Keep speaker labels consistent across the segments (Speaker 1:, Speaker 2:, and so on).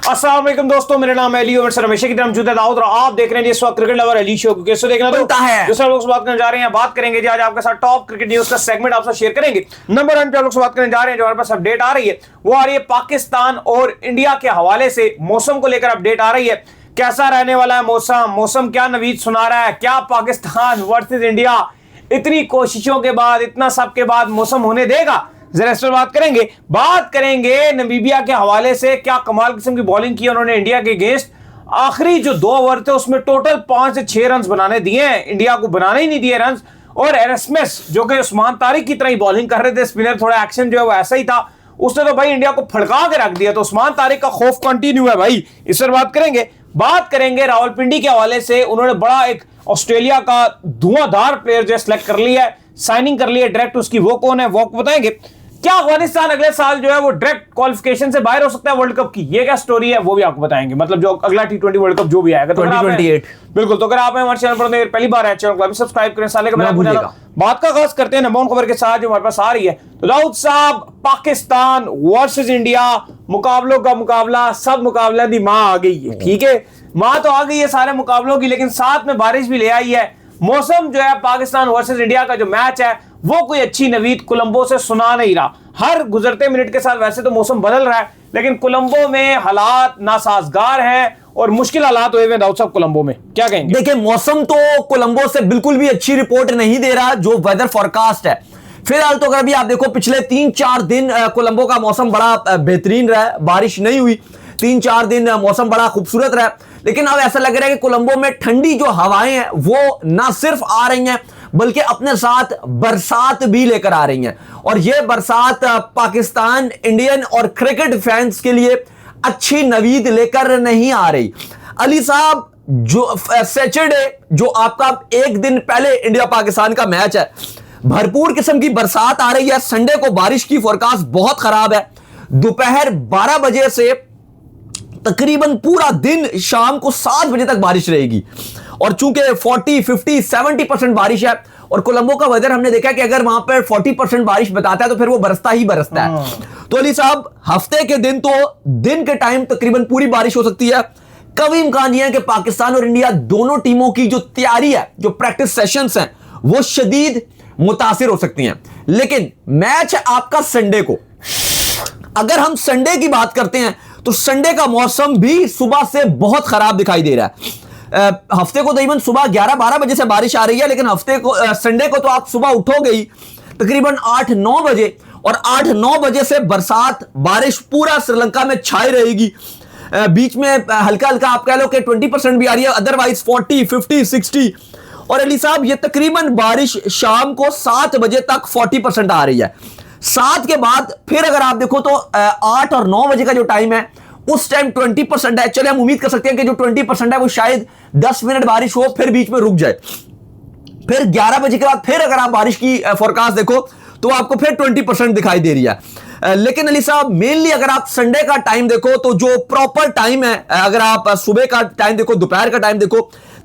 Speaker 1: अस्सलाम वालेकुम दोस्तों, मेरा नाम है अली और सर हमेशा की तरह मौजूद है दाऊद और आप देख रहे हैं इस वक्त क्रिकेट लवर अली शो को। कैसे देखना
Speaker 2: बनता है
Speaker 1: दूसरा लोग बात करने जा रहे हैं, बात करेंगे जी आज आपके साथ टॉप क्रिकेट न्यूज का सेगमेंट आपसे शेयर करेंगे। नंबर 1 पे लोग बात करने जा रहे हैं, जो हमारे पास अपडेट आ रही है वो आ रही है पाकिस्तान और इंडिया के हवाले से। मौसम को लेकर अपडेट आ रही है, कैसा रहने वाला है मौसम क्या नवीद सुना रहा है, क्या पाकिस्तान वर्सेस इंडिया इतनी कोशिशों के बाद, इतना सब के बाद मौसम होने देगा, जरा इस पर बात करेंगे नमीबिया के हवाले से। क्या कमाल किस्म की बॉलिंग की उन्होंने इंडिया के अगेंस्ट। आखिरी जो 2 ओवर थे उसमें टोटल 5 से 6 रन बनाने दिए हैं, इंडिया को बनाने ही नहीं दिए रन। और एरस्मिस जो कि उस्मान तारिक की तरह ही बॉलिंग कर रहे थे, स्पिनर थोड़ा एक्शन जो है वो ऐसा ही था, उसने तो भाई इंडिया को फड़का के रख दिया। तो उस्मान तारिक का खौफ कंटिन्यू है भाई, इस पर बात करेंगे रावलपिंडी के हवाले से। उन्होंने बड़ा एक ऑस्ट्रेलिया का धुआंधार प्लेयर जो सेलेक्ट कर लिया है, साइनिंग कर लिया है डायरेक्ट। उसकी वो कौन है वो आपको बताएंगे। क्या अफगानिस्तान अगले साल जो है वो डायरेक्ट क्वालिफिकेशन से बाहर हो सकता है वर्ल्ड कप की, ये क्या स्टोरी है वो भी आपको बताएंगे। मतलब जो अगला T20 वर्ल्ड कप जो भी आएगा
Speaker 2: 2028
Speaker 1: बिल्कुल। तो अगर आप हमारे चैनल पर पहली बार आए, चैनल को सब्सक्राइब करें, साले का बात का खास करते हैं नंबर 1 खबर के साथ जो हमारे पास आ रही है। तो दाऊद साहब, पाकिस्तान वर्सेस इंडिया, मुकाबलों का मुकाबला, सब मुकाबला दी मां आ गई है। ठीक है, मां तो आ गई है सारे मुकाबलों की, लेकिन साथ में बारिश भी ले आई है। मौसम जो है पाकिस्तान वर्सेस इंडिया का जो मैच है वो कोई अच्छी नवीद कोलंबो से सुना नहीं रहा। हर गुजरते मिनट के साथ वैसे तो मौसम बदल रहा है, लेकिन कोलंबो में हालात नासाजगार हैं और मुश्किल हालात हुए हैं। दाऊद साहब, कोलंबो में क्या कहेंगे?
Speaker 2: देखिए, मौसम तो कोलंबो से बिल्कुल भी अच्छी रिपोर्ट नहीं दे रहा जो वेदर फोरकास्ट है। फिलहाल तो अगर अभी आप देखो पिछले 3-4 दिन कोलंबो का मौसम बड़ा बेहतरीन रहा है, बारिश नहीं हुई। 3-4 दिन मौसम बड़ा खूबसूरत रहा, लेकिन अब ऐसा लग रहा है कि कोलंबो में ठंडी जो हवाएं हैं वो ना सिर्फ आ रही हैं बल्कि अपने साथ बरसात भी लेकर आ रही हैं। और यह बरसात पाकिस्तान, इंडियन और क्रिकेट फैंस के लिए अच्छी नवीद लेकर नहीं आ रही। अली साहब, जो सैटरडे जो आपका एक दिन पहले इंडिया पाकिस्तान का मैच है, भरपूर किस्म की बरसात आ रही है। संडे को बारिश की फोरकास्ट बहुत खराब है। दोपहर 12 बजे से तकरीबन पूरा दिन शाम को 7 बजे तक बारिश रहेगी। और चूंकि 40, 50, 70% बारिश है और कोलंबो का वेदर हमने देखा कि अगर वहां पर 40% बारिश बताता है तो फिर वो बरसता ही बरसता है। तो अली साहब, हफ्ते के दिन तो दिन के टाइम तकरीबन पूरी बारिश हो सकती है। कभी इम्कान यह है कि पाकिस्तान और इंडिया दोनों टीमों की जो तैयारी है, जो प्रैक्टिस सेशंस हैं, वो शदीद मुतासिर हो सकती हैं। लेकिन मैच है आपका संडे को। अगर हम संडे की बात करते हैं तो संडे का मौसम भी सुबह से बहुत खराब दिखाई दे रहा है। हफ्ते को तकरीबन सुबह 11-12 बजे से बारिश आ रही है, लेकिन हफ्ते को संडे को तो आप सुबह उठोगे ही तकरीबन 8-9 बजे, और 8-9 बजे से बरसात बारिश पूरा श्रीलंका में छाई रहेगी। बीच में हल्का हल्का आप कह लो कि 20% भी आ रही है, अदरवाइज 40, 50, 60। और अली साहब, ये तकरीबन बारिश शाम को 7 बजे तक 40% आ रही है। 7 के बाद फिर अगर आप देखो तो 8 और 9 बजे का जो टाइम है उस टाइम 20% है। चले हम उम्मीद कर सकते हैं कि जो 20% है वो शायद 10 मिनट बारिश हो, फिर बीच में रुक जाए। फिर 11 बजे के बाद फिर अगर आप बारिश की फोरकास्ट देखो तो आपको फिर 20% दिखाई दे रही है। लेकिन अली साहब, मेनली अगर आप संडे का टाइम देखो तो जो प्रॉपर टाइम है, अगर आप सुबह का टाइम देखो, दोपहर का टाइम देखो,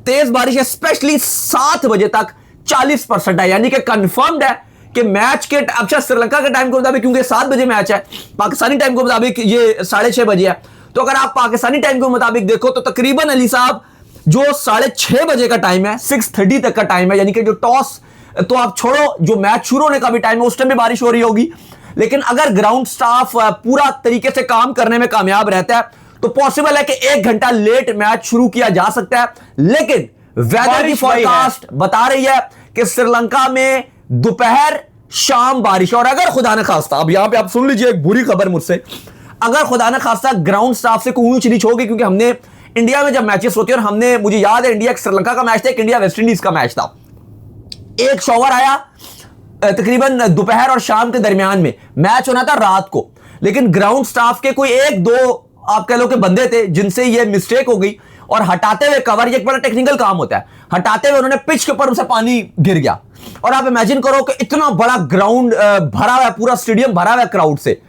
Speaker 2: तेज बारिश है। स्पेशली 7 बजे तक 40% है, यानी कि कंफर्म्ड है कि मैच के अच्छा श्रीलंका के टाइम के मुताबिक, क्योंकि 7 बजे मैच है, पाकिस्तानी टाइम के मुताबिक ये 6:30 बजे है। तो अगर आप पाकिस्तानी टाइम के मुताबिक देखो तो तकरीबन अली साहब जो 6:30 बजे का टाइम है, 6:30 तक का टाइम है, यानी कि जो टॉस तो आप छोड़ो, जो मैच शुरू होने का भी टाइम है उस टाइम भी बारिश हो रही होगी। लेकिन अगर ग्राउंड स्टाफ पूरा तरीके से काम करने में कामयाब रहता है तो पॉसिबल है कि 1 घंटा लेट मैच शुरू किया जा सकता है। लेकिन वेदर की फोरकास्ट बता रही है कि श्रीलंका में दोपहर शाम बारिश। और अगर खुदा न खास्ता, अब यहां पे आप सुन लीजिए एक बुरी खबर मुझसे, अगर खुदा न खास्ता ग्राउंड स्टाफ से कोई ऊंच नीच होगी, क्योंकि हमने इंडिया में जब मैचेस होते हैं, और हमने, मुझे याद है इंडिया श्रीलंका का मैच था, एक इंडिया वेस्ट इंडीज का मैच था, एक शॉवर आया तकरीबन दोपहर और शाम के दरमियान में, मैच होना था रात को। लेकिन ग्राउंड स्टाफ के कोई 1-2 आप कह लो कि बंदे थे जिनसे ये मिस्टेक हो गई, और हटाते हुए कवर, ये एक बड़ा टेक्निकल काम होता है, हटाते हुए उन्होंने पिच के ऊपर उनसे पानी गिर गया। और आप इमेजिन करो कि इतना बड़ा ग्राउंड भरा हुआ है, पूरा स्टेडियम भरा हुआ है क्राउड से,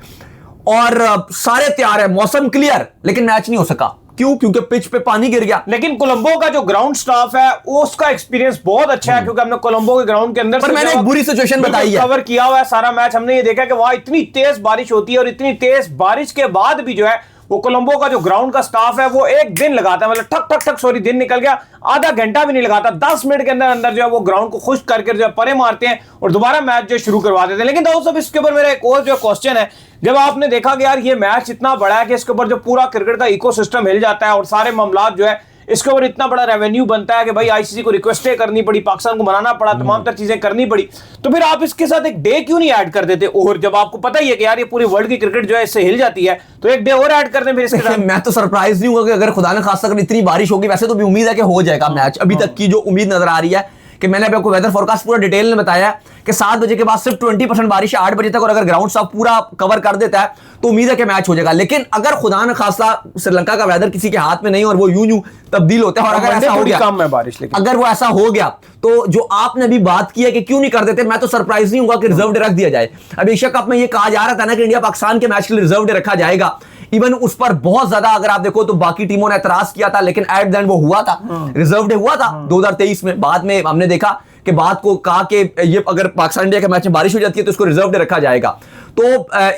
Speaker 2: और सारे तैयार है, मौसम क्लियर, लेकिन मैच नहीं हो सका। क्यों? क्योंकि पिच पे पानी गिर गया।
Speaker 1: लेकिन कोलंबो का जो ग्राउंड स्टाफ है उसका एक्सपीरियंस बहुत अच्छा है, क्योंकि हमने कोलंबो के ग्राउंड के अंदर
Speaker 2: पर मैंने एक बुरी सिचुएशन बताई है,
Speaker 1: कवर किया हुआ है सारा मैच। हमने ये देखा कि वहां इतनी तेज बारिश होती है और इतनी तेज बारिश के बाद भी जो है वो कोलंबो का जो ग्राउंड का स्टाफ है वो एक दिन लगाता है, मतलब ठक ठक ठक सॉरी दिन निकल गया, आधा घंटा भी नहीं लगाता, 10 मिनट के अंदर अंदर जो है वो ग्राउंड को खुश करके जो है परे मारते हैं और दोबारा मैच जो शुरू करवा देते हैं। लेकिन दाऊद साहब इसके ऊपर मेरा एक और जो क्वेश्चन है, जब आपने देखा कि यार ये मैच इतना बड़ा है कि इसके ऊपर जो पूरा क्रिकेट का इकोसिस्टम हिल जाता है और सारे मामलात जो है इसके ऊपर इतना बड़ा रेवेन्यू बनता है कि भाई आईसीसी को रिक्वेस्टें करनी पड़ी, पाकिस्तान को मनाना पड़ा, तमाम तर चीजें करनी पड़ी, तो फिर आप इसके साथ एक डे क्यों नहीं ऐड कर देते? और जब आपको पता ही है कि यार ये पूरी वर्ल्ड की क्रिकेट जो है इससे हिल जाती है, तो एक डे और ऐड कर दें फिर इसके साथ।
Speaker 2: मैं तो सरप्राइज नहीं हुआ कि अगर खुदा ने खासा अगर इतनी बारिश होगी, वैसे तो भी उम्मीद है कि हो जाएगा मैच। अभी तक की जो उम्मीद नजर आ रही है कि मैंने अभी आपको वेदर फोरकास्ट पूरा डिटेल में बताया कि 7 बजे के बाद सिर्फ 20% बारिश है 8 बजे तक, और अगर ग्राउंड साफ पूरा कवर कर देता है तो उम्मीद है कि मैच हो जाएगा। लेकिन अगर खुदा न खासा श्रीलंका का वेदर किसी के हाथ में नहीं और वो यूं तब्दील होता है, और अगर ऐसा हो गया,
Speaker 1: कम है बारिश, लेकिन
Speaker 2: अगर वो ऐसा हो गया तो जो आपने भी बात की है कि क्यों नहीं कर देते, मैं तो सरप्राइज नहीं होगा कि रिजर्व डे रख दिया जाए। अब एशिया कप में ये कहा जा रहा था ना कि इंडिया पाकिस्तान के मैच के लिए रिजर्व डे रखा जाएगा, इवन उस पर बहुत ज्यादा अगर आप देखो तो बाकी टीमों ने एतराज किया था, लेकिन एट द एंड वो हुआ था, रिजर्व डे हुआ था 2023 में। बाद में हमने देखा कि बात को कहा कि ये अगर पाकिस्तान इंडिया के मैच में बारिश हो जाती है तो इसको रिजर्व डे रखा जाएगा। तो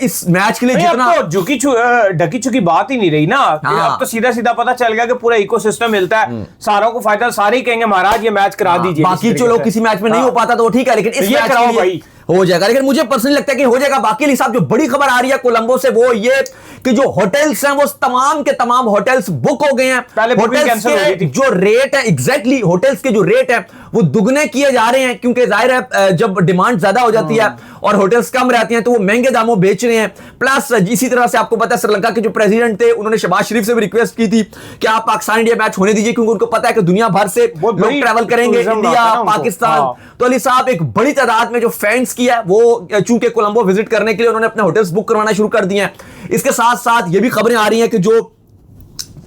Speaker 2: इस मैच के लिए जितना
Speaker 1: तो ढकी चुकी बात ही नहीं रही ना, अब तो सीधा सीधा पता चल गया कि पूरा इकोसिस्टम मिलता है, सारों को फायदा, सारे ही कहेंगे महाराज ये मैच करा दीजिए।
Speaker 2: बाकी जो लोग किसी मैच में नहीं हो पाता तो ठीक है, लेकिन इस मैच
Speaker 1: कराओ
Speaker 2: के लिए
Speaker 1: भाई
Speaker 2: हो जाएगा। लेकिन मुझे पर्सनली लगता है कि हो जाएगा। बाकी हिसाब जो बड़ी खबर आ रही है कोलंबो से वो ये कि जो होटल्स हैं वो तमाम के तमाम होटल्स बुक हो गए हैं। होटल्स के जो रेट है एग्जैक्टली होटल्स के जो रेट है वो दुगने किए जा रहे हैं, क्योंकि जाहिर है जब डिमांड ज्यादा हो जाती है और होटल्स कम रहती हैं तो वो महंगे दामों बेच रहे हैं। प्लस इसी तरह से आपको पता है श्रीलंका के जो प्रेसिडेंट थे उन्होंने शहबाज शरीफ से भी रिक्वेस्ट की थी कि आप पाकिस्तान इंडिया मैच होने दीजिए, क्योंकि उनको पता है कि दुनिया भर से लोग ट्रैवल करेंगे इंडिया पाकिस्तान। तो अली साहब एक बड़ी तादाद में जो फैंस की है वो चूंकि कोलंबो विजिट करने के लिए उन्होंने अपने होटल्स बुक करवाना शुरू कर दिए हैं। इसके साथ साथ ये भी खबरें आ रही हैं कि जो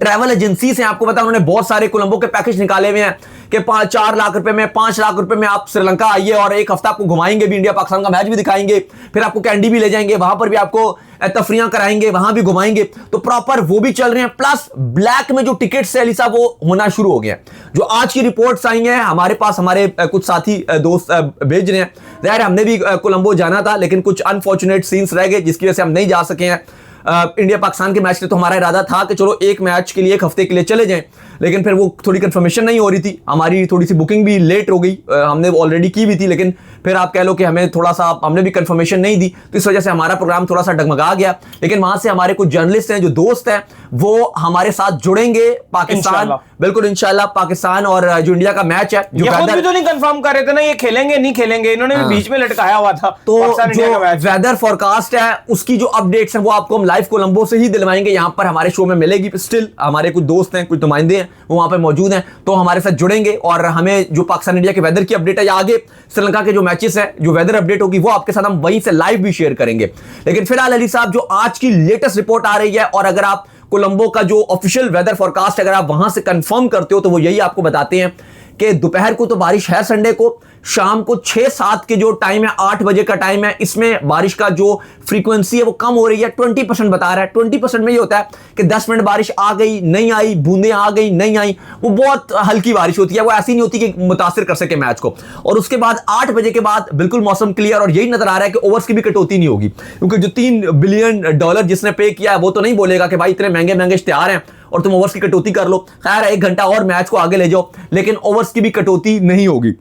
Speaker 2: ट्रैवल एजेंसीज हैं आपको पता है उन्होंने बहुत सारे कोलंबो के पैकेज निकाले हुए हैं कि 4 लाख रुपए में 5 लाख रुपए में आप श्रीलंका आइए और एक हफ्ता आपको घुमाएंगे भी, इंडिया पाकिस्तान का मैच भी दिखाएंगे, फिर आपको कैंडी भी ले जाएंगे, वहां पर भी आपको तफरियां कराएंगे, वहां भी घुमाएंगे। तो प्रॉपर वो भी चल रहे हैं। प्लस ब्लैक में जो टिकट्स है अलीसा वो होना शुरू हो गए हैं। जो आज की रिपोर्ट्स आई हैं हमारे पास, हमारे कुछ साथी दोस्त भेज रहे हैं, ज़ाहिर हमने भी कोलंबो जाना था लेकिन कुछ अनफॉर्चुनेट सीन्स रह गए जिसकी वजह से हम नहीं जा सके हैं। इंडिया पाकिस्तान के मैच के लिए तो हमारा इरादा था कि चलो एक मैच के लिए एक हफ्ते के लिए चले जाएं, लेकिन फिर वो थोड़ी कंफर्मेशन नहीं हो रही थी, हमारी थोड़ी सी बुकिंग भी लेट हो गई, हमने ऑलरेडी की भी थी लेकिन फिर आप कह लो कि हमें थोड़ा सा हमने भी कंफर्मेशन नहीं दी, तो इस वजह से हमारा प्रोग्राम थोड़ा सा डगमगा गया। लेकिन वहां से हमारे कुछ जर्नलिस्ट हैं जो दोस्त हैं वो हमारे साथ जुड़ेंगे पाकिस्तान, बिल्कुल इंशाल्लाह पाकिस्तान और जो इंडिया का मैच है जो
Speaker 1: खुद भी तो नहीं कंफर्म कर रहे थे ना ये खेलेंगे नहीं खेलेंगे, इन्होंने भी बीच में लटकाया हुआ था।
Speaker 2: तो जो वेदर फोरकास्ट है उसकी जो अपडेट्स हैं वो आपको हम लाइव कोलंबो से ही दिलवाएंगे, यहां पर हमारे शो में मिलेगी। स्टिल हमारे कुछ दोस्त हैं, कुछ नुमाइंदे हैं वो वहां पर मौजूद हैं, तो हमारे साथ जुड़ेंगे और हमें जो पाकिस्तान इंडिया के वेदर की अपडेट है या आगे श्रीलंका के जो मैचेस हैं जो वेदर अपडेट होगी वो आपके साथ हम वहीं से लाइव भी शेयर करेंगे। लेकिन फिलहाल अली साहब जो आज की लेटेस्ट रिपोर्ट आ रही है, और अगर आप कोलंबो का जो ऑफिशियल वेदर फोरकास्ट अगर आप वहां से कंफर्म करते हो तो वो यही आपको बताते हैं कि दोपहर को तो बारिश है संडे को, शाम को 6-7 के जो टाइम है 8 बजे का टाइम है, इसमें बारिश का जो फ्रीक्वेंसी है वो कम हो रही है, 20% बता रहा है। 20% में ये होता है कि 10 मिनट बारिश आ गई नहीं आई, बूंदें आ गई नहीं आई, वो बहुत हल्की बारिश होती है, वो ऐसी नहीं होती कि मुतासिर कर सके मैच को। और उसके बाद 8 बजे के बाद बिल्कुल मौसम क्लियर, और यही नजर आ रहा है कि ओवर्स की भी कटौती नहीं होगी, क्योंकि जो $3 बिलियन जिसने पे किया है वो तो नहीं बोलेगा कि भाई इतने महंगे महंगे इश्तिहार हैं और तुम ओवर्स की कटौती कर लो, खैर 1 घंटा और मैच को आगे ले जाओ, लेकिन ओवर्स की भी कटौती नहीं होगी।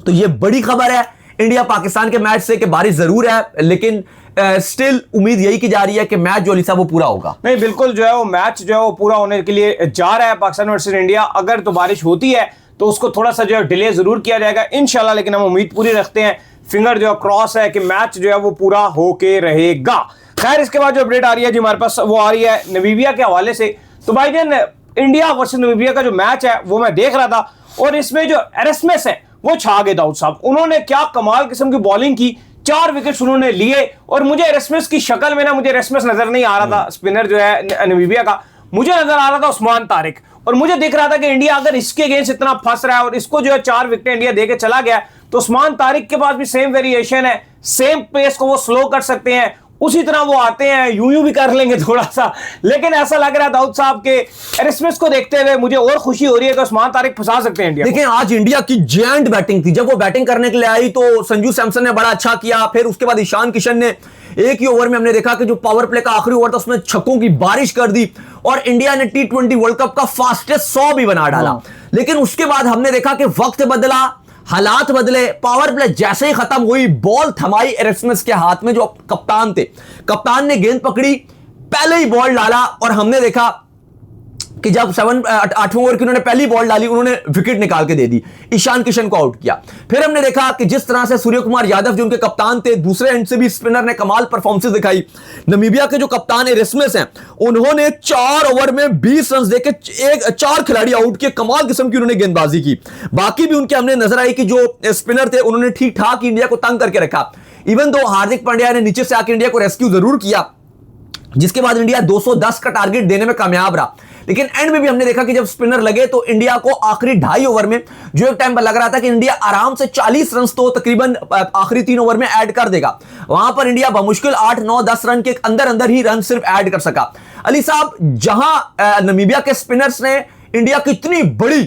Speaker 2: तो ये बड़ी खबर है इंडिया पाकिस्तान के मैच से कि बारिश जरूर है, लेकिन स्टिल उम्मीद यही की जा रही है कि मैच जो अलीसा वो पूरा होगा।
Speaker 1: नहीं बिल्कुल जो है वो मैच जो है वो पूरा होने के लिए जा रहा है पाकिस्तान वर्सेस इंडिया। अगर तो बारिश होती है तो उसको थोड़ा सा जो है डिले जरूर किया जाएगा इंशाल्लाह, लेकिन हम उम्मीद पूरी रखते हैं, फिंगर जो है क्रॉस है कि मैच जो है वो पूरा होके रहेगा। खैर इसके बाद जो अपडेट आ रही है जी हमारे पास वो आ रही है नमीबिया के हवाले से। तो भाईजान इंडिया वर्सेस नमीबिया का जो मैच है वो मैं देख रहा था, और इसमें जो एरेस्मस है वो छा गए दाऊद साहब, उन्होंने क्या कमाल किस्म की बॉलिंग की, 4 विकेट्स उन्होंने लिए। और मुझे एरेस्मस की शक्ल में ना मुझे एरेस्मस नजर नहीं आ रहा था, स्पिनर जो है नमीबिया का, मुझे नजर आ रहा था उस्मान तारिक, और मुझे दिख रहा था कि इंडिया अगर इसके अगेंस्ट इतना फंस रहा है और इसको जो है 4 विकेट इंडिया देके चला गया, तो उस्मान तारिक के पास भी सेम वेरिएशन है, सेम पेस को वो स्लो कर सकते हैं, उसी तरह वो आते हैं, यूं भी कर लेंगे थोड़ा सा। लेकिन ऐसा लग रहा है दाऊद साहब के एरेस्मस को देखते हुए मुझे और खुशी हो रही है कि उस्मान तारिक फंसा सकते हैं इंडिया।
Speaker 2: देखिए आज इंडिया की जायंट बैटिंग थी, जब वो बैटिंग करने के लिए आई तो संजू सैमसन ने बड़ा अच्छा किया, फिर उसके बाद ईशान किशन ने एक ही ओवर में हमने देखा कि जो पावर प्ले का आखिरी ओवर था उसमें छक्कों की बारिश कर दी और इंडिया ने T20 वर्ल्ड कप का फास्टेस्ट 100 भी बना डाला। लेकिन उसके बाद हमने देखा कि वक्त बदला, हालात बदले, पावर प्ले जैसे ही खत्म हुई, बॉल थमाई एरेस्मस के हाथ में जो कप्तान थे, कप्तान ने गेंद पकड़ी, पहले ही बॉल डाला और हमने देखा कि जब 8वें ओवर की उन्होंने पहली बॉल डाली, उन्होंने विकेट निकाल के दे दी, ईशान किशन को आउट किया। फिर हमने देखा कि जिस तरह से सूर्य कुमार यादव जो उनके कप्तान थे, दूसरे एंड से भी स्पिनर ने कमाल परफॉर्मेंस दिखाई। नमीबिया के जो कप्तान एरेस्मस हैं, उन्होंने 4 ओवर में 20 रन देके 4 खिलाड़ी आउट किए, कमाल किस्म की उन्होंने गेंदबाजी की। बाकी भी उनके हमने नजर आई कि जो स्पिनर थे उन्होंने ठीक ठाक इंडिया को तंग करके रखा। इवन दो हार्दिक पांड्या ने नीचे से आकर इंडिया को रेस्क्यू जरूर किया, जिसके बाद इंडिया 210 का टारगेट देने में कामयाब रहा। लेकिन एंड में भी हमने देखा कि जब स्पिनर लगे तो इंडिया को आखिरी 2.5 ओवर में जो एक टाइम पर लग रहा था कि इंडिया आराम से 40 रन तो तकरीबन आखिरी 3 ओवर में ऐड कर देगा, वहां पर इंडिया बमुश्किल 8, 9, 10 रन के अंदर अंदर ही रन सिर्फ ऐड कर सका। अली साहब, जहां नमीबिया के स्पिनर्स ने इंडिया की इतनी बड़ी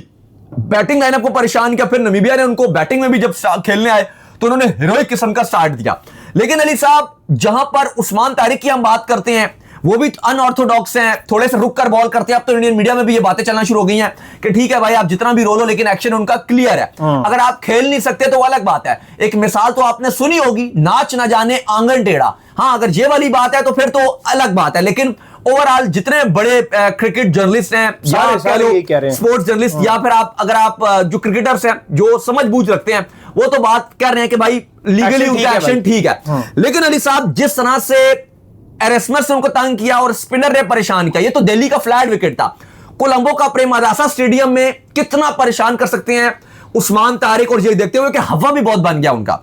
Speaker 2: बैटिंग लाइनअप को परेशान किया, फिर नमीबिया ने उनको बैटिंग में भी जब खेलने आए तो उन्होंने हीरोइक किस्म का स्टार्ट दिया। लेकिन अली साहब, जहां पर उस्मान तारिक की हम बात करते हैं, वो भी अनऑर्थोडॉक्स हैं, थोड़े से रुक कर बॉल करते हैं। अब तो इंडियन मीडिया में भी ये बातें चलना शुरू हो गई हैं कि ठीक है भाई, आप जितना भी रोलो लेकिन एक्शन उनका क्लियर है। अगर आप खेल नहीं सकते तो अलग बात है। एक मिसाल तो आपने सुनी होगी, नाच ना जाने आंगन टेढ़ा। हाँ, अगर ये वाली बात है तो फिर तो अलग बात है। लेकिन ओवरऑल जितने बड़े क्रिकेट जर्नलिस्ट हैं या स्पोर्ट्स जर्नलिस्ट या फिर अगर आप जो क्रिकेटर्स हैं जो समझ बूझ रखते हैं, वो तो बात कर रहे हैं कि भाई लीगली उनका एक्शन ठीक है। लेकिन अली साहब, जिस तरह से एरेस्मस ने उनको तंग किया और स्पिनर ने परेशान किया, ये तो दिल्ली का फ्लैट विकेट था। कोलंबो का प्रेमदासा स्टेडियम में कितना परेशान कर सकते हैं उस्मान तारिक, और ये देखते हुए कि हवा भी बहुत बन गया उनका।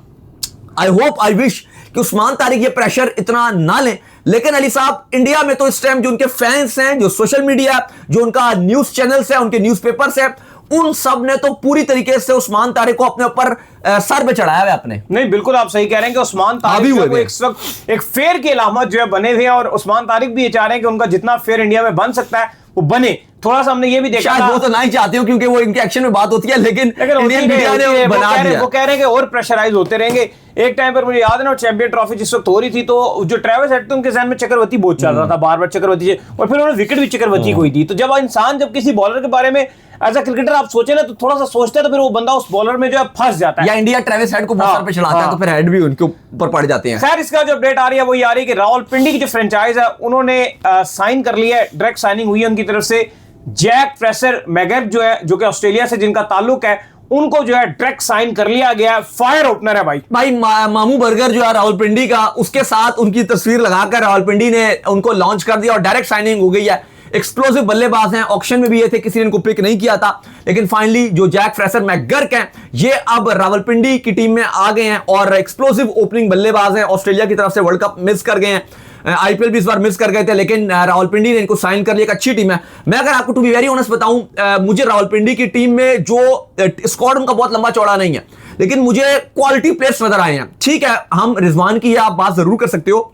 Speaker 2: आई होप, आई विश कि उस्मान तारिक ये प्रेशर इतना ना लें। लेकिन अली साहब, इंडिया में तो इस टाइम जो उनके फैंस हैं, जो सोशल मीडिया, जो उनका न्यूज चैनल्स है, उनके न्यूज़पेपर्स है, उन सब ने तो पूरी तरीके से उस्मान तारिक को अपने ऊपर सर पे चढ़ाया है अपने।
Speaker 1: नहीं, बिल्कुल आप सही कह रहे हैं कि उस्मान तारिक को इस वक्त एक फेयर की अलामत जो है बने हुए हैं, और उस्मान तारिक भी ये चाह रहे हैं कि उनका जितना फेयर इंडिया में बन सकता है वो बने। थोड़ा सा हमने ये भी देखा,
Speaker 2: वो तो नहीं चाहते हो क्योंकि वो इनके एक्शन में बात होती है, लेकिन इंडियन मीडिया ने बना दिया।
Speaker 1: वो कह रहे हैं कि और प्रेशराइज होते रहेंगे। एक टाइम पर मुझे याद है ना, चैंपियन ट्रॉफी जिस वक्त हो रही थी तो जो ट्रेविस हेड थे उनके जहन में चक्रवर्ती बहुत चल रहा था, बार बार चक्रवर्ती से, और फिर उन्होंने विकेट भी चक्रवर्ती को ही दी। तो जब इंसान जब किसी बॉलर के बारे में एज अ क्रिकेटर आप सोचे ना तो थोड़ा सा सोचते हैं, तो फिर वो बंदा उस बॉलर में जो है फंस जाता है, या
Speaker 2: इंडिया ट्रेविस हेड को सर पे चढ़ाता है तो फिर हेड भी उनके ऊपर पड़ जाते हैं।
Speaker 1: खैर, इसका जो अपडेट आ रही है वो ये आ रही है कि रावलपिंडी की जो फ्रेंचाइज है उन्होंने साइन कर लिया है, डायरेक्ट साइनिंग हुई है उनकी तरफ से। जैक फ्रेशर मैगेब जो है, जो कि ऑस्ट्रेलिया से जिनका ताल्लुक है, उनको जो है डायरेक्ट साइन कर लिया गया। फायर ओपनर है भाई
Speaker 2: मामू बर्गर जो है रावलपिंडी का, उसके साथ उनकी तस्वीर लगाकर रावलपिंडी ने उनको लॉन्च कर दिया और डायरेक्ट साइनिंग हो गई है। एक्सप्लोसिव बल्लेबाज हैं, ऑक्शन में भी ये थे, किसी ने इनको पिक नहीं किया था, लेकिन फाइनली जो जैक फ्रेशर मैकगर्क हैं ये अब रावलपिंडी की टीम में आ गए हैं और एक्सप्लोसिव ओपनिंग बल्लेबाज हैं। ऑस्ट्रेलिया की तरफ से वर्ल्ड कप मिस कर गए हैं, आईपीएल भी इस बार मिस कर गए थे, लेकिन रावलपिंडी ने इनको साइन कर लिया। एक अच्छी टीम है। मैं अगर आपको टू बी वेरी ऑनेस्ट बताऊं, मुझे रावलपिंडी की टीम में जो स्क्वाड उनका बहुत लंबा चौड़ा नहीं है, लेकिन मुझे क्वालिटी प्लेयर्स नजर आए हैं। ठीक है, हम रिजवान की आप बात जरूर कर सकते हो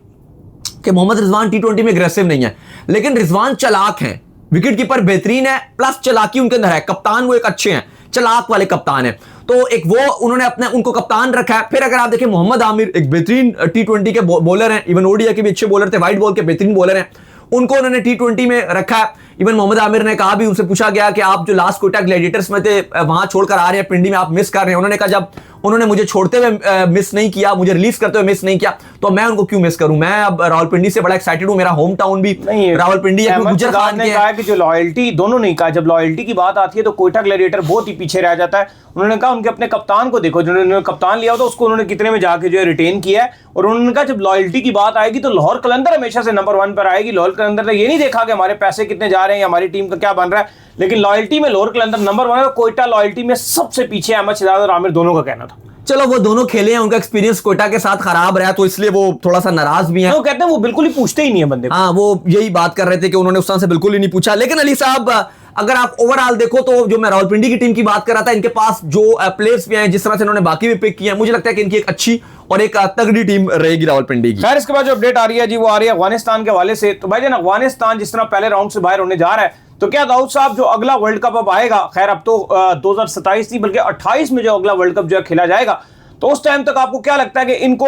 Speaker 2: कि मोहम्मद रिजवान T20 में एग्रेसिव नहीं है, लेकिन रिजवान चालाक हैं, विकेट कीपर बेहतरीन है, प्लस चालाकी उनके अंदर है। कप्तान वो एक अच्छे हैं, चालाक वाले कप्तान है, तो एक वो उन्होंने उनको कप्तान रखा है। फिर अगर आप देखें, मोहम्मद आमिर एक बेहतरीन T20 के बॉलर हैं, इवन ओडीआई के भी अच्छे बॉलर थे, वाइट बॉल के बेहतरीन बॉलर हैं, उनको उन्होंने T20 में रखा है। इवन मोहम्मद आमिर ने कहा भी, उनसे पूछा गया कि आप जो लास्ट कोटा ग्लैडिएटर्स में थे वहां छोड़कर आ रहे हैं, पिंडी में आप मिस कर रहे हैं। उन्होंने कहा जब उन्होंने मुझे छोड़ते हुए मिस नहीं किया, मुझे रिलीज करते हुए मिस नहीं किया, तो मैं उनको क्यों मिस करूं। मैं अब रावलपिंडी से बड़ा एक्साइटेड हूं, मेरा होम टाउन भी रावलपिंडी है। गुजर खान
Speaker 1: ने कहा कि जो लॉयल्टी, दोनों ने कहा जब लॉयल्टी की बात आती है तो कोटा ग्लैडिएटर बहुत ही पीछे रह जाता है। उन्होंने कहा उनके अपने कप्तान को देखो, जिन्होंने कप्तान लिया था उसको उन्होंने कितने में जाके जो है रिटेन किया है, और उन्होंने कहा जब लॉयल्टी की बात आएगी तो लाहौर कलंदर हमेशा से नंबर 1 पर आएगी। लाहौर कलंदर ने ये नहीं देखा कि हमारे पैसे कितने जा रहे हैं, हमारी टीम का क्या बन रहा है, लेकिन लॉयल्टी में लाहौर कलंदर नंबर 1 है। कोयटा लॉयल्टी में सबसे पीछे अहमद शहजाद और आमिर दोनों का कहना था।
Speaker 2: चलो, वो दोनों खेले हैं, उनका एक्सपीरियंस कोयटा के साथ खराब रहा, तो इसलिए वो थोड़ा सा नाराज भी हैं।
Speaker 1: वो कहते हैं वो बिल्कुल ही पूछते ही नहीं है बंदे।
Speaker 2: हाँ, वो यही बात कर रहे थे कि उन्होंने उस तरह से बिल्कुल ही नहीं पूछा। लेकिन अली साहब, अगर आप ओवरऑल देखो तो जो मैं रावलपिंडी की टीम की बात कर रहा था, इनके पास जो प्लेयर्स भी हैं, जिस तरह से इन्होंने बाकी भी पिक किए हैं, मुझे लगता है कि इनकी एक अच्छी और एक तगड़ी टीम रहेगी रावलपिंडी की।
Speaker 1: खैर, इसके बाद जो अपडेट आ रही है जी, वो आ रही है अफगानिस्तान के हवाले से। तो भाईजान, अफगानिस्तान जिस तरह पहले राउंड से बाहर होने जा रहा है, तो क्या दाऊद साहब जो अगला वर्ल्ड कप अब आएगा, खैर अब तो 2027 थी, बल्कि 28 में जो अगला वर्ल्ड कप जो है खेला जाएगा, तो उस टाइम तक आपको क्या लगता है कि इनको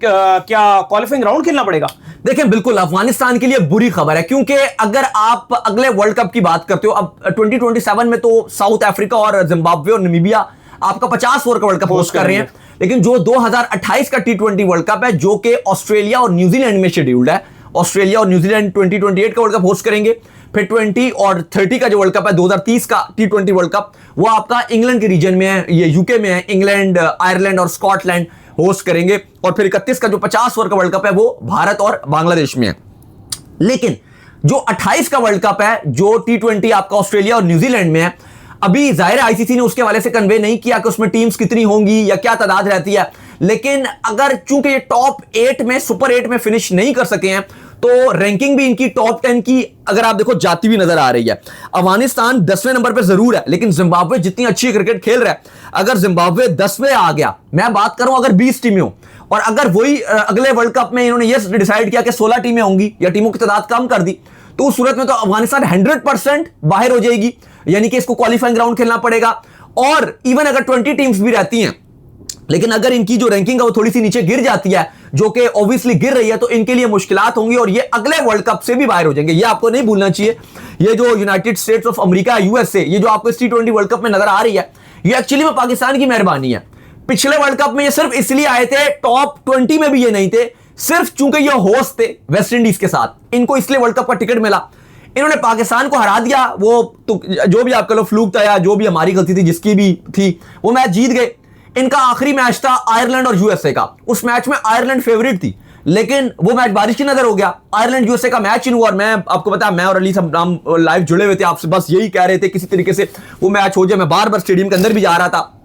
Speaker 1: क्या क्वालिफाइंग राउंड खेलना पड़ेगा?
Speaker 2: देखें, बिल्कुल अफगानिस्तान के लिए बुरी खबर है, क्योंकि अगर आप अगले वर्ल्ड कप की बात करते हो, अब 2027 में तो साउथ अफ्रीका और जिम्बाब्वे और नामीबिया आपका 50 ओवर का वर्ल्ड कप होस्ट कर रहे हैं, लेकिन जो 2028 का T20 वर्ल्ड कप है, जो कि ऑस्ट्रेलिया और न्यूजीलैंड में शेड्यूल्ड है, ऑस्ट्रेलिया और न्यूजीलैंड 2028 का वर्ल्ड कप होस्ट करेंगे। फिर 20 और 30 का जो वर्ल्ड कप है, 2030 का T20 वर्ल्ड कप, वो आपका इंग्लैंड के रीजन में है, ये यूके में है, इंग्लैंड, आयरलैंड और स्कॉटलैंड होस्ट करेंगे। और फिर 31 का जो 50 ओवर का वर्ल्ड कप है, वो भारत और बांग्लादेश में है। लेकिन जो 28 का वर्ल्ड कप है, जो T20 आपका ऑस्ट्रेलिया और न्यूजीलैंड में है, अभी जाहिर है आईसीसी ने उसके हवाले से कन्वे नहीं किया कि उसमें टीम्स कितनी होंगी या क्या तादाद रहती है, लेकिन अगर चूंकि ये टॉप 8 में, सुपर 8 में फिनिश नहीं कर सके हैं, तो रैंकिंग भी इनकी टॉप 10 की अगर आप देखो जाती हुई नजर आ रही है। अफगानिस्तान 10वें नंबर पे जरूर है, लेकिन जिम्बाब्वे जितनी अच्छी क्रिकेट खेल रहा है, अगर जिम्बाब्वे 10वें आ गया, मैं बात करूं अगर 20 टीमें हो, और अगर वही अगले वर्ल्ड कप में इन्होंने ये डिसाइड किया कि 16 टीमें होंगी या टीमों की तादाद कम कर दी, तो उस सूरत में तो अफगानिस्तान 100% बाहर हो जाएगी, यानी कि इसको क्वालिफाइंग राउंड खेलना पड़ेगा। और इवन अगर 20 टीम्स भी रहती हैं, लेकिन अगर इनकी जो रैंकिंग है वो थोड़ी सी नीचे गिर जाती है, जो कि ऑब्वियसली गिर रही है, तो इनके लिए मुश्किलात होंगी और ये अगले वर्ल्ड कप से भी बाहर हो जाएंगे। ये आपको नहीं भूलना चाहिए, ये जो United states of America, USA, ये जो आपको इस T20 वर्ल्ड कप में नजर आ रही है, ये एक्चुअली में पाकिस्तान की मेहरबानी है। पिछले वर्ल्ड कप में ये सिर्फ इसलिए आए थे, टॉप 20 में भी ये नहीं थे, सिर्फ चूंकि ये होस्ट थे वेस्ट इंडीज के साथ, इनको इसलिए वर्ल्ड कप का टिकट मिला। इन्होंने पाकिस्तान को हरा दिया, वो तो जो भी आप कह लो फ्लूक था या जो भी हमारी गलती थी, जिसकी भी थी, वो मैच जीत गए। इनका आखिरी मैच था आयरलैंड और यूएसए का, उस मैच में आयरलैंड फेवरेट थी, लेकिन वो मैच बारिश की नजर हो गया। आयरलैंड यूएसए का मैच इन हुआ और मैं आपको पता, मैं और अली सब हम लाइव जुड़े हुए थे आपसे, बस यही कह रहे थे किसी तरीके से वो मैच हो जाए। मैं बार बार स्टेडियम के अंदर भी जा रहा था,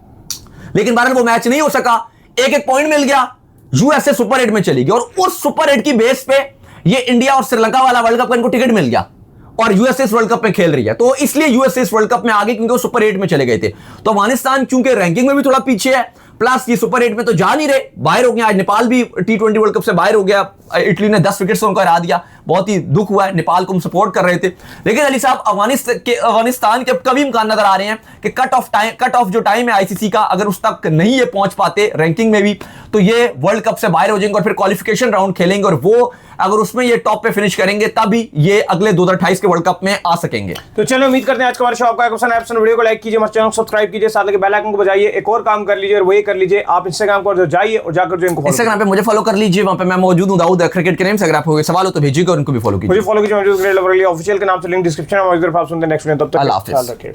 Speaker 2: लेकिन बहरहाल वो मैच नहीं हो सका। एक पॉइंट मिल गया, यूएसए सुपर 8 में चली गई, और उस सुपर 8 की बेस पे ये इंडिया और श्रीलंका वाला वर्ल्ड कप का इनको टिकट मिल गया, और यूएसए इस वर्ल्ड कप में खेल रही है, तो इसलिए यूएसए इस वर्ल्ड कप में आ गई, क्योंकि वो सुपर 8 में चले गए थे। तो अफगानिस्तान चूंकि रैंकिंग में भी थोड़ा पीछे है, प्लस ये सुपर 8 में तो जा नहीं रहे, बाहर हो गया। आज नेपाल भी T20 वर्ल्ड कप से बाहर हो गया, इटली ने 10 विकेट से उनको हरा दिया, बहुत ही दुख हुआ है, नेपाल को हम सपोर्ट कर रहे थे। लेकिन अली साहब, अफगानिस्तान के कभी इम्कान नजर आ रहे हैं कि कट ऑफ जो टाइम है आईसीसी का, अगर उस तक नहीं ये पहुंच पाते रैंकिंग में भी, तो ये वर्ल्ड कप से बाहर हो जाएंगे और फिर क्वालिफिकेशन राउंड खेलेंगे, और वो अगर उसमें ये टॉप पे फिनिश करेंगे, तभी ये अगले 2028 के वर्ल्ड कप में आ सकेंगे।
Speaker 1: तो चलो, उम्मीद करते हैं आज का हमारे शो आपका पसंद आया। वीडियो को लाइक कीजिए, हमारे चैनल को सब्सक्राइब कीजिए, साथ लगे बेल आइकन को बजाइए। एक और काम कर लीजिए और वो ये कर लीजिए, आप इंस्टाग्राम पर जाइए और जाकर जो इनको
Speaker 2: इंस्टाग्राम पे मुझे फॉलो कर लीजिए, वहां पे मैं मौजूद हूं, दाऊद क्रिकेट के नेम से। अगर आपको कोई सवाल हो तो भेजिएगा और उनको भी फॉलो कीजिए।
Speaker 1: मुझे फॉलो कीजिए ऑफिशियल के नाम से, लिंक डिस्क्रिप्शन में मौजूद है। आप सुनते हैं नेक्स्ट वीडियो, तब तक
Speaker 2: अल्लाह हाफिज़।